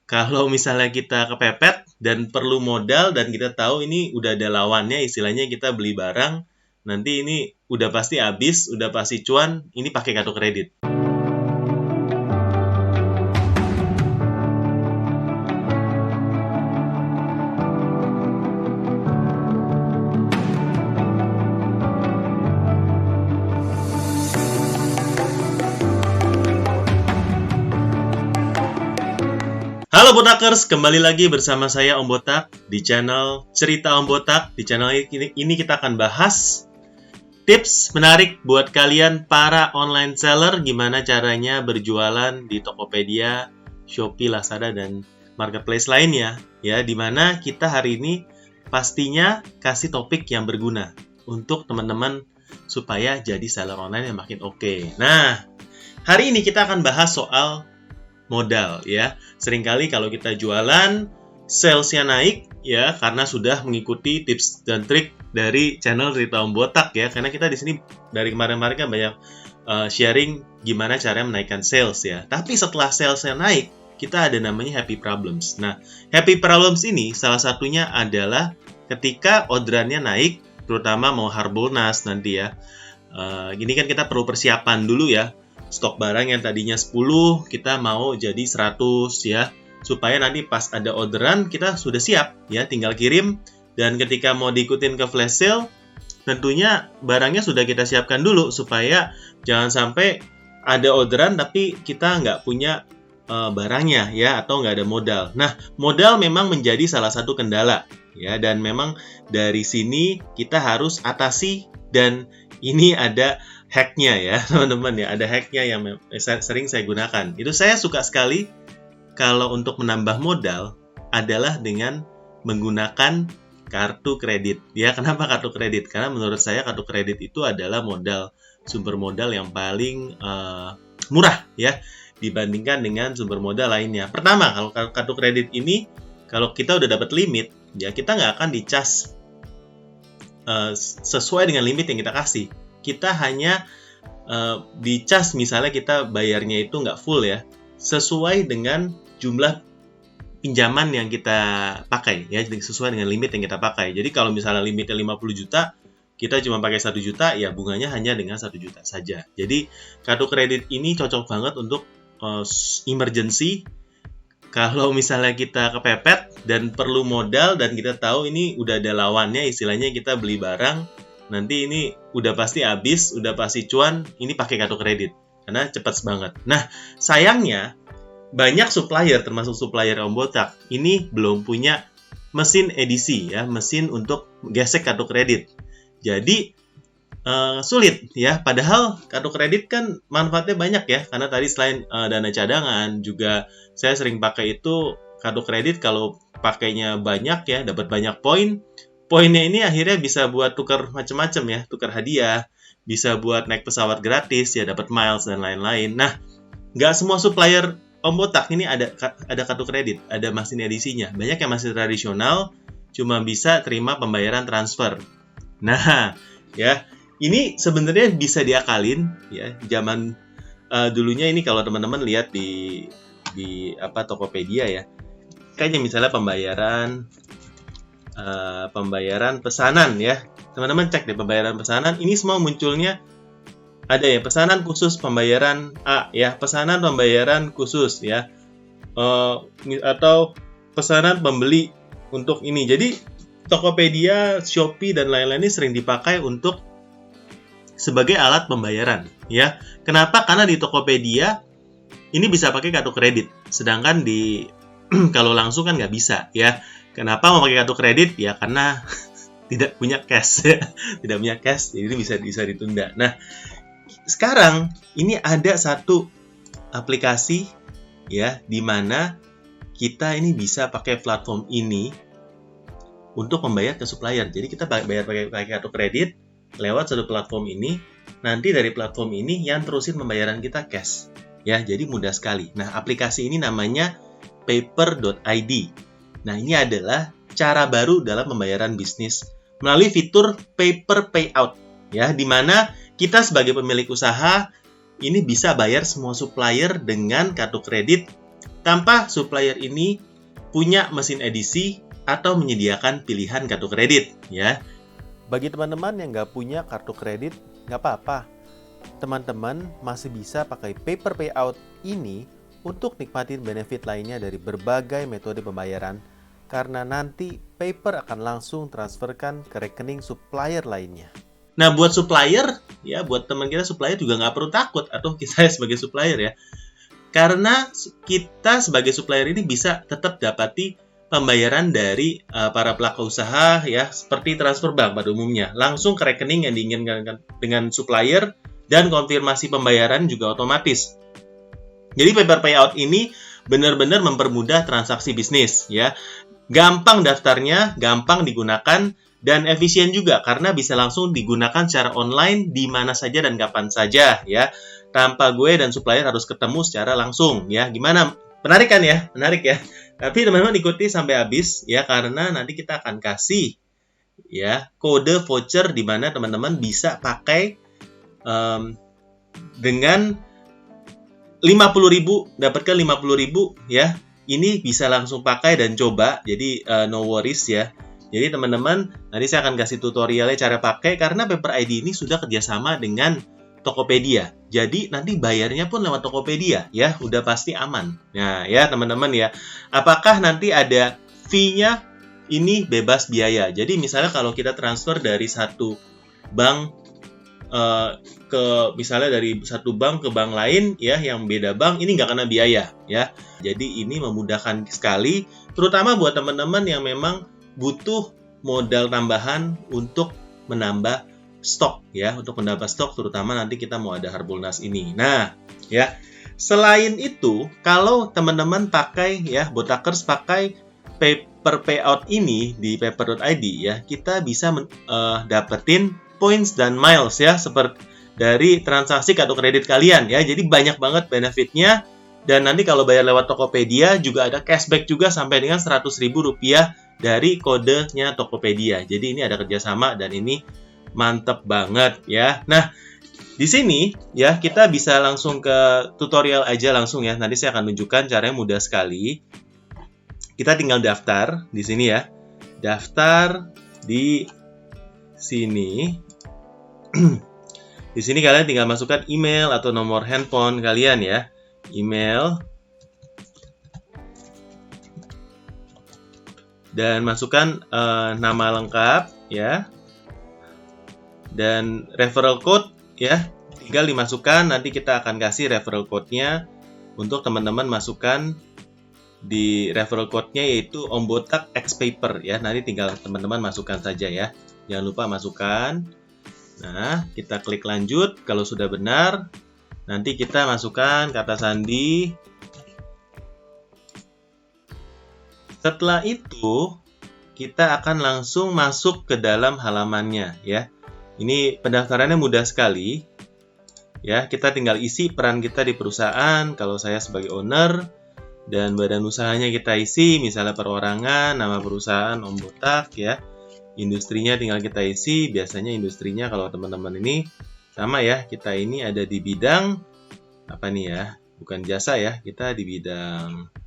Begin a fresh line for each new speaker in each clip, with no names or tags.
Kalau misalnya kita kepepet dan perlu modal dan kita tahu ini udah ada lawannya, istilahnya kita beli barang, nanti ini udah pasti habis, udah pasti cuan, ini pakai kartu kredit. Halo Botakers, kembali lagi bersama saya Om Botak di channel Cerita Om Botak. Di channel ini kita akan bahas tips menarik buat kalian para online seller, gimana caranya berjualan di Tokopedia, Shopee, Lazada, dan marketplace lainnya. Ya, dimana kita hari ini pastinya kasih topik yang berguna untuk teman-teman supaya jadi seller online yang makin oke. Nah, hari ini kita akan bahas soal modal ya. Seringkali kalau kita jualan, salesnya naik ya karena sudah mengikuti tips dan trik dari channel Cerita Om Botak ya. Karena kita di sini dari kemarin-kemarin kan banyak sharing gimana cara menaikkan sales ya. Tapi setelah salesnya naik, kita ada namanya happy problems. Nah, happy problems ini salah satunya adalah ketika orderannya naik, terutama mau Harbolnas nanti ya. Gini kan kita perlu persiapan dulu ya. Stok barang yang tadinya 10, kita mau jadi 100 ya. Supaya nanti pas ada orderan, kita sudah siap ya, tinggal kirim. Dan ketika mau diikutin ke flash sale, tentunya barangnya sudah kita siapkan dulu. Supaya jangan sampai ada orderan tapi kita nggak punya barangnya ya, atau nggak ada modal. Nah, modal memang menjadi salah satu kendala ya. Dan memang dari sini kita harus atasi, dan ini ada hacknya ya teman-teman ya, ada hacknya yang sering saya gunakan. Itu saya suka sekali kalau untuk menambah modal adalah dengan menggunakan kartu kredit ya. Kenapa kartu kredit? Karena menurut saya kartu kredit itu adalah sumber modal yang paling murah ya dibandingkan dengan sumber modal lainnya. Pertama, kalau kartu kredit ini kalau kita udah dapat limit ya, kita nggak akan dicas sesuai dengan limit yang kita kasih. Kita hanya dicas misalnya kita bayarnya itu nggak full ya, sesuai dengan jumlah pinjaman yang kita pakai ya, sesuai dengan limit yang kita pakai. Jadi kalau misalnya limitnya 50 juta, kita cuma pakai 1 juta, ya bunganya hanya dengan 1 juta saja. Jadi kartu kredit ini cocok banget untuk emergency. Kalau misalnya kita kepepet dan perlu modal dan kita tahu ini udah ada lawannya, istilahnya kita beli barang, nanti ini udah pasti habis, udah pasti cuan, ini pakai kartu kredit. Karena cepat banget. Nah, sayangnya banyak supplier, termasuk supplier Om Botak, ini belum punya mesin edisi ya, mesin untuk gesek kartu kredit. Jadi sulit ya, padahal kartu kredit kan manfaatnya banyak ya, karena tadi selain dana cadangan, juga saya sering pakai itu kartu kredit. Kalau pakainya banyak ya, dapat banyak poin. Poinnya ini akhirnya bisa buat tukar macam-macam ya, tukar hadiah, bisa buat naik pesawat gratis ya, dapat miles dan lain-lain. Nah, nggak semua supplier Om Botak ini ada kartu kredit, ada mesin edisinya. Banyak yang masih tradisional, cuma bisa terima pembayaran transfer. Nah, ya ini sebenarnya bisa diakalin ya. Zaman dulunya ini kalau teman-teman lihat di Tokopedia ya, kayaknya misalnya pembayaran pesanan ya, teman-teman cek deh pembayaran pesanan, ini semua munculnya ada ya, pesanan khusus pembayaran A ya, pesanan pembayaran khusus ya, atau pesanan pembeli untuk ini. Jadi Tokopedia, Shopee, dan lain-lain ini sering dipakai untuk sebagai alat pembayaran ya. Kenapa? Karena di Tokopedia ini bisa pakai kartu kredit, sedangkan di kalau langsung kan nggak bisa ya. Kenapa mau pakai kartu kredit? Ya karena tidak punya cash ya. Tidak punya cash, jadi bisa ditunda. Nah, sekarang ini ada satu aplikasi ya, di mana kita ini bisa pakai platform ini untuk membayar ke supplier. Jadi kita bayar pakai kartu kredit lewat satu platform ini, nanti dari platform ini yang terusin pembayaran kita cash ya. Jadi mudah sekali. Nah, aplikasi ini namanya paper.id. Nah, ini adalah cara baru dalam pembayaran bisnis melalui fitur paper payout ya, di mana kita sebagai pemilik usaha ini bisa bayar semua supplier dengan kartu kredit tanpa supplier ini punya mesin edisi atau menyediakan pilihan kartu kredit, ya. Bagi teman-teman yang nggak punya kartu kredit, nggak apa-apa. Teman-teman masih bisa pakai paper payout ini untuk nikmatin benefit lainnya dari berbagai metode pembayaran, karena nanti paper akan langsung transferkan ke rekening supplier lainnya. Nah, buat supplier, ya buat teman kita supplier juga nggak perlu takut, atau kita sebagai supplier ya. Karena kita sebagai supplier ini bisa tetap dapati pembayaran dari para pelaku usaha ya, seperti transfer bank pada umumnya, langsung ke rekening yang diinginkan dengan supplier, dan konfirmasi pembayaran juga otomatis. Jadi paper payout ini benar-benar mempermudah transaksi bisnis ya. Gampang daftarnya, gampang digunakan, dan efisien juga karena bisa langsung digunakan secara online di mana saja dan kapan saja ya. Tanpa gue dan supplier harus ketemu secara langsung ya. Gimana? Menarik kan ya? Menarik ya. Tapi teman-teman ikuti sampai habis ya, karena nanti kita akan kasih ya kode voucher di mana teman-teman bisa pakai dengan 50.000, dapatkan 50.000 ya. Ini bisa langsung pakai dan coba. Jadi no worries ya. Jadi teman-teman, nanti saya akan kasih tutorialnya cara pakai, karena Paper ID ini sudah kerjasama dengan Tokopedia. Jadi nanti bayarnya pun lewat Tokopedia ya, udah pasti aman. Nah ya teman-teman ya, apakah nanti ada fee-nya? Ini bebas biaya. Jadi misalnya kalau kita transfer dari satu bank misalnya dari satu bank ke bank lain ya, yang beda bank, ini nggak kena biaya ya. Jadi ini memudahkan sekali, terutama buat teman-teman yang memang butuh modal tambahan untuk menambah stok ya, untuk menambah stok, terutama nanti kita mau ada Harbolnas ini. Nah, ya. Selain itu, kalau teman-teman pakai ya, Botakers pakai paper payout ini di paper.id ya, kita bisa dapetin points dan miles ya, seperti dari transaksi kartu kredit kalian ya. Jadi banyak banget benefitnya, dan nanti kalau bayar lewat Tokopedia juga ada cashback juga sampai dengan Rp100.000 dari kodenya Tokopedia. Jadi ini ada kerjasama dan ini mantep banget ya. Nah, di sini ya kita bisa langsung ke tutorial aja langsung ya. Nanti saya akan tunjukkan caranya mudah sekali. Kita tinggal daftar di sini ya. Daftar di sini. Di sini kalian tinggal masukkan email atau nomor handphone kalian ya. Email. Dan masukkan nama lengkap ya, dan referral code ya, tinggal dimasukkan. Nanti kita akan kasih referral code-nya untuk teman-teman masukkan di referral code-nya, yaitu Ombotak X Paper ya. Nanti tinggal teman-teman masukkan saja ya, jangan lupa masukkan. Nah, kita klik lanjut. Kalau sudah benar, nanti kita masukkan kata sandi. Setelah itu, kita akan langsung masuk ke dalam halamannya ya. Ini pendaftarannya mudah sekali. Ya, kita tinggal isi peran kita di perusahaan. Kalau saya sebagai owner, dan badan usahanya kita isi, misalnya perorangan, nama perusahaan Ombotak ya. Industrinya tinggal kita isi. Biasanya industrinya kalau teman-teman ini sama ya. Kita ini ada di bidang apa nih ya? Bukan jasa ya. Kita di bidang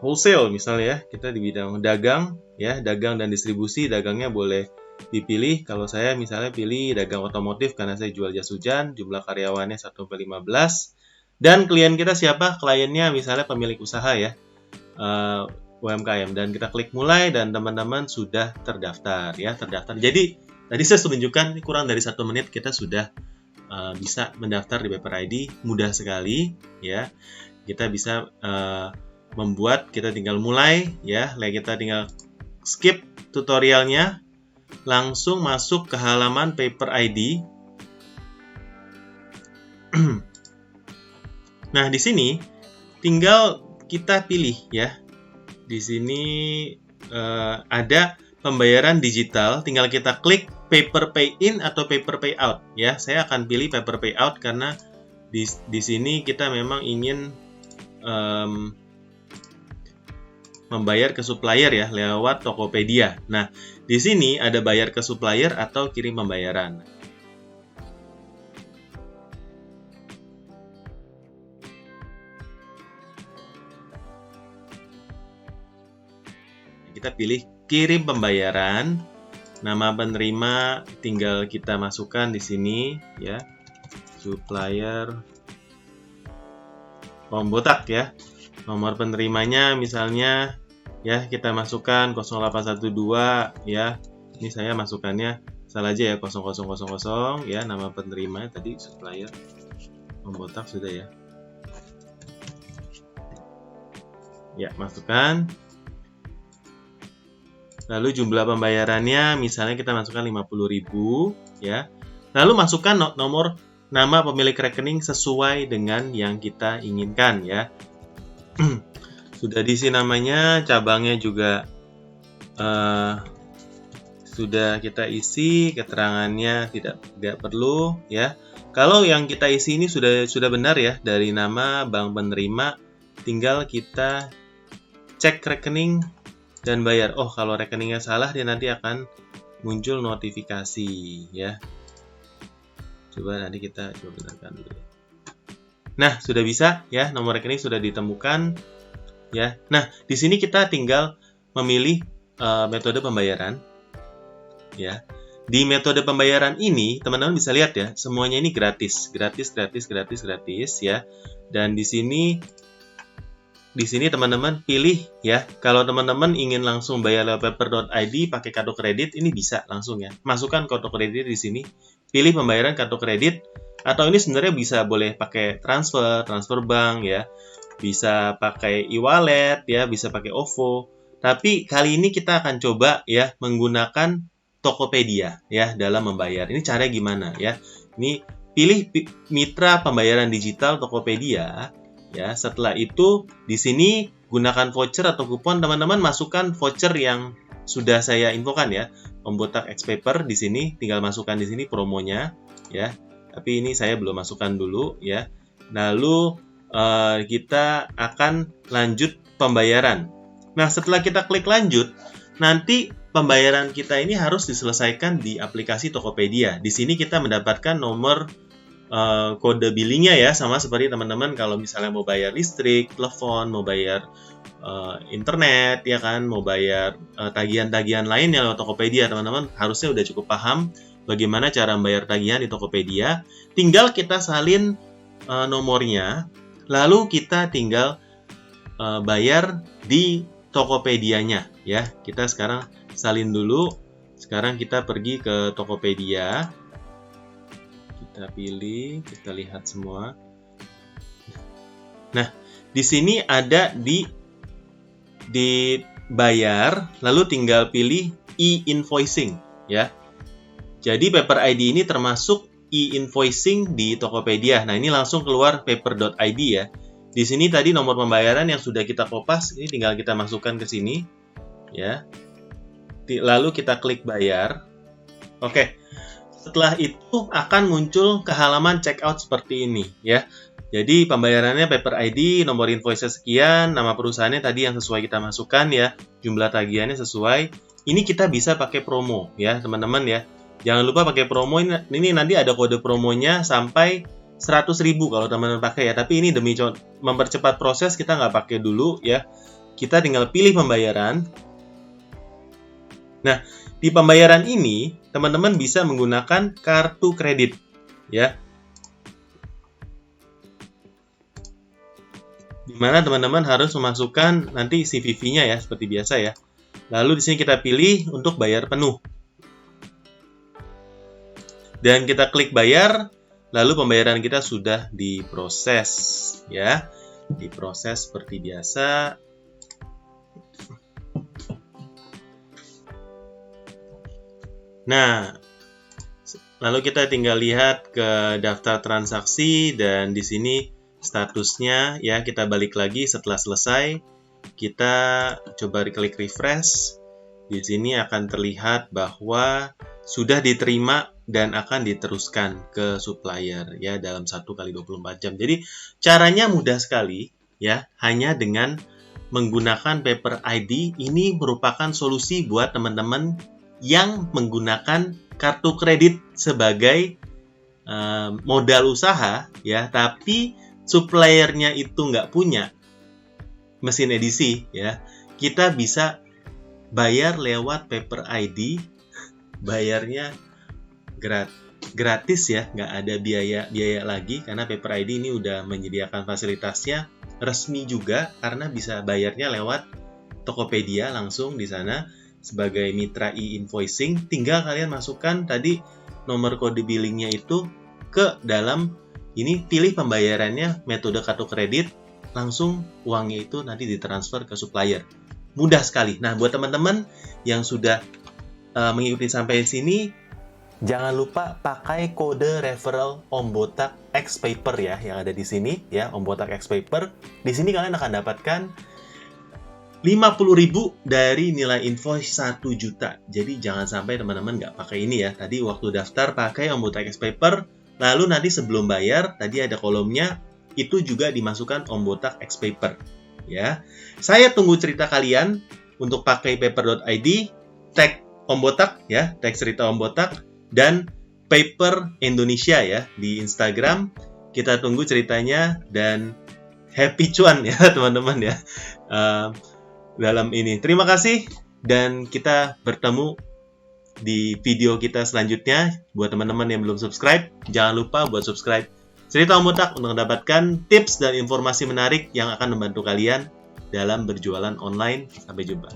wholesale misalnya ya, kita di bidang dagang ya, dagang dan distribusi. Dagangnya boleh dipilih. Kalau saya misalnya pilih dagang otomotif karena saya jual jas hujan, jumlah karyawannya 1/15, dan klien kita siapa? Kliennya misalnya pemilik usaha ya, UMKM, dan kita klik mulai dan teman-teman sudah terdaftar ya, terdaftar. Jadi tadi saya tunjukkan kurang dari 1 menit kita sudah bisa mendaftar di Paper ID, mudah sekali ya. Kita bisa membuat, kita tinggal mulai ya, kita tinggal skip tutorialnya, langsung masuk ke halaman Paper ID. Nah, di sini tinggal kita pilih ya. Di sini ada pembayaran digital, tinggal kita klik Paper Pay In atau Paper Pay Out ya. Saya akan pilih Paper Pay Out karena di sini kita memang ingin membayar ke supplier ya lewat Tokopedia. Nah, di sini ada bayar ke supplier atau kirim pembayaran. kita pilih kirim pembayaran. Nama penerima tinggal kita masukkan di sini ya. Supplier Om Botak ya. Nomor penerimanya misalnya ya kita masukkan 0812 ya. Ini saya masukkannya salah aja ya 0000 ya, nama penerima tadi supplier Om Botak sudah ya. Ya, masukkan. Lalu jumlah pembayarannya misalnya kita masukkan 50.000 ya. Lalu masukkan nomor nama pemilik rekening sesuai dengan yang kita inginkan ya. Sudah diisi namanya, cabangnya juga sudah kita isi, keterangannya tidak perlu ya. Kalau yang kita isi ini sudah benar ya dari nama bank penerima, tinggal kita cek rekening dan bayar. Oh, kalau rekeningnya salah dia nanti akan muncul notifikasi ya. Coba nanti kita coba benarkan dulu. Nah, sudah bisa ya, nomor rekening sudah ditemukan ya. Nah, di sini kita tinggal memilih metode pembayaran ya. Di metode pembayaran ini, teman-teman bisa lihat ya, semuanya ini gratis ya. Dan di sini teman-teman pilih ya. Kalau teman-teman ingin langsung bayar lewat paper.id pakai kartu kredit, ini bisa langsung ya. Masukkan kartu kredit di sini. Pilih pembayaran kartu kredit, atau ini sebenarnya bisa boleh pakai transfer bank ya. Bisa pakai e-wallet ya, bisa pakai OVO. Tapi kali ini kita akan coba ya menggunakan Tokopedia ya dalam membayar. Ini caranya gimana ya? Ini pilih mitra pembayaran digital Tokopedia. Ya, setelah itu di sini gunakan voucher atau kupon, teman-teman masukkan voucher yang sudah saya infokan ya. Om Botak X Paper di sini tinggal masukkan di sini promonya ya. Tapi ini saya belum masukkan dulu ya. Lalu kita akan lanjut pembayaran. Nah, setelah kita klik lanjut, nanti pembayaran kita ini harus diselesaikan di aplikasi Tokopedia. Di sini kita mendapatkan nomor kode billingnya ya, sama seperti teman-teman kalau misalnya mau bayar listrik, telepon, mau bayar internet ya kan, mau bayar tagihan-tagihan lainnya lewat Tokopedia. Teman-teman harusnya udah cukup paham bagaimana cara membayar tagihan di Tokopedia. Tinggal kita salin nomornya, lalu kita tinggal bayar di Tokopedianya ya. Kita sekarang salin dulu. Sekarang kita pergi ke Tokopedia. Kita pilih, kita lihat semua. Nah, di sini ada di bayar, lalu tinggal pilih e-invoicing ya. Jadi Paper ID ini termasuk e-invoicing di Tokopedia. Nah, ini langsung keluar paper.id ya. Di sini tadi nomor pembayaran yang sudah kita kopas, ini tinggal kita masukkan ke sini ya. Lalu kita klik bayar. Oke. Setelah itu akan muncul ke halaman checkout seperti ini ya. Jadi pembayarannya Paper ID, nomor invoice sekian, nama perusahaannya tadi yang sesuai kita masukkan ya, jumlah tagihannya sesuai. Ini kita bisa pakai promo ya teman-teman ya. Jangan lupa pakai promo, ini nanti ada kode promonya sampai 100.000 kalau teman-teman pakai ya. Tapi ini demi mempercepat proses kita nggak pakai dulu ya. Kita tinggal pilih pembayaran. Nah, di pembayaran ini, teman-teman bisa menggunakan kartu kredit, ya. Di mana teman-teman harus memasukkan nanti CVV-nya ya, seperti biasa ya. Lalu di sini kita pilih untuk bayar penuh. Dan kita klik bayar, lalu pembayaran kita sudah diproses, ya. Diproses seperti biasa. Nah, lalu kita tinggal lihat ke daftar transaksi dan di sini statusnya ya, kita balik lagi setelah selesai. Kita coba klik refresh. Di sini akan terlihat bahwa sudah diterima dan akan diteruskan ke supplier ya dalam 1x24 jam. Jadi caranya mudah sekali ya, hanya dengan menggunakan Paper ID. Ini merupakan solusi buat teman-teman yang menggunakan kartu kredit sebagai modal usaha ya, tapi suppliernya itu nggak punya mesin edisi ya. Kita bisa bayar lewat Paper ID, bayarnya gratis ya, nggak ada biaya lagi karena Paper ID ini udah menyediakan fasilitasnya resmi juga karena bisa bayarnya lewat Tokopedia langsung di sana sebagai mitra e-invoicing. Tinggal kalian masukkan tadi nomor kode billingnya itu ke dalam ini, pilih pembayarannya metode kartu kredit, langsung uangnya itu nanti ditransfer ke supplier. Mudah sekali. Nah, buat teman-teman yang sudah mengikuti sampai sini, jangan lupa pakai kode referral Om Botak X Paper ya, yang ada di sini ya, Om Botak X Paper. Di sini kalian akan dapatkan 50.000 dari nilai invoice 1 juta. Jadi jangan sampai teman-teman nggak pakai ini ya. Tadi waktu daftar pakai Om Botak X Paper, lalu nanti sebelum bayar, tadi ada kolomnya, itu juga dimasukkan Om Botak X Paper. Ya, saya tunggu cerita kalian untuk pakai paper.id, tag Om Botak ya, tag cerita Om Botak, dan Paper Indonesia ya, di Instagram. Kita tunggu ceritanya, dan happy cuan ya teman-teman ya. Dalam ini. Terima kasih, dan kita bertemu di video kita selanjutnya. Buat teman-teman yang belum subscribe, jangan lupa buat subscribe Cerita Om Botak untuk mendapatkan tips dan informasi menarik yang akan membantu kalian dalam berjualan online. Sampai jumpa.